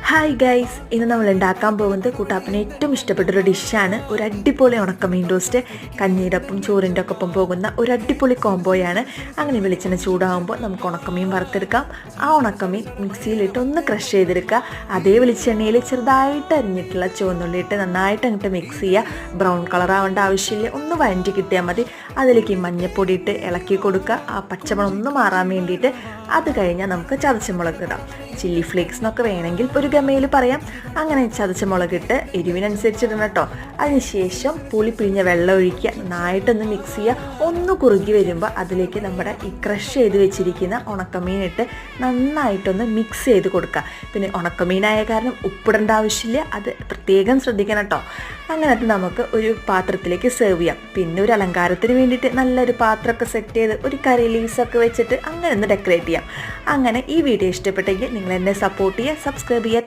Hi guys, ഇന്ന് നമ്മൾ ഉണ്ടാക്കാൻ പോകുന്നത് കൂട്ടാപ്പന് ഏറ്റവും ഇഷ്ടപ്പെട്ടൊരു ഡിഷാണ്. ഒരു അടിപൊളി ഉണക്കമീൻ റോസ്റ്റ്. കഞ്ഞിയുടെ ഒപ്പം ചോറിൻ്റെ ഒക്കെ ഒപ്പം പോകുന്ന ഒരു അടിപൊളി കോംബോയാണ്. അങ്ങനെ വെളിച്ചെണ്ണ ചൂടാകുമ്പോൾ നമുക്ക് ഉണക്കമീൻ വറുത്തെടുക്കാം. ആ ഉണക്കമീൻ മിക്സിയിലിട്ട് ഒന്ന് ക്രഷ് ചെയ്തെടുക്കുക. അതേ വെളിച്ചെണ്ണയിൽ ചെറുതായിട്ട് അരിഞ്ഞിട്ടുള്ള ചുവന്നുള്ളിയിട്ട് നന്നായിട്ട് അങ്ങോട്ട് മിക്സ് ചെയ്യുക. ബ്രൗൺ കളർ ആവേണ്ട ആവശ്യമില്ല, ഒന്ന് വഴറ്റി കിട്ടിയാൽ മതി. അതിലേക്ക് മഞ്ഞൾപ്പൊടി ഇട്ട് ഇളക്കി കൊടുക്കുക, ആ പച്ചമണം ഒന്ന് മാറാൻ വേണ്ടിയിട്ട്. അത് കഴിഞ്ഞാൽ നമുക്ക് ചതച്ച മുളക് ഇടാം. ചില്ലി ഫ്ലേക്സ് എന്നൊക്കെ വേണമെങ്കിൽ ഒരു ഗമയിൽ പറയാം. അങ്ങനെ ചതച്ച മുളകിട്ട് എരിവിനനുസരിച്ച് ഇടണം കേട്ടോ. അതിനുശേഷം പുളി പിഴിഞ്ഞ വെള്ളം ഒഴിക്കുക, നന്നായിട്ടൊന്ന് മിക്സ് ചെയ്യുക. ഒന്ന് കുറുകി വരുമ്പോൾ അതിലേക്ക് നമ്മുടെ ഈ ക്രഷ് ചെയ്ത് വെച്ചിരിക്കുന്ന ഉണക്കമീൻ ഇട്ട് നന്നായിട്ടൊന്ന് മിക്സ് ചെയ്ത് കൊടുക്കുക. പിന്നെ ഉണക്കമീനായ കാരണം ഉപ്പിടേണ്ട ആവശ്യമില്ല, അത് പ്രത്യേകം ശ്രദ്ധിക്കണം കേട്ടോ. അങ്ങനെ അത് നമുക്ക് ഒരു പാത്രത്തിലേക്ക് സെർവ് ചെയ്യാം. പിന്നെ ഒരു അലങ്കാരത്തിന് വേണ്ടിയിട്ട് നല്ലൊരു പാത്രമൊക്കെ സെറ്റ് ചെയ്ത് ഒരു കറി ലീവ്സൊക്കെ വെച്ചിട്ട് അങ്ങനെ ഒന്ന് ഡെക്കറേറ്റ് ചെയ്യാം. അങ്ങനെ ഈ വീഡിയോ ഇഷ്ടപ്പെട്ടെങ്കിൽ നിങ്ങൾ എന്നെ സപ്പോർട്ട് ചെയ്യുക, സബ്സ്ക്രൈബ് ചെയ്യുക.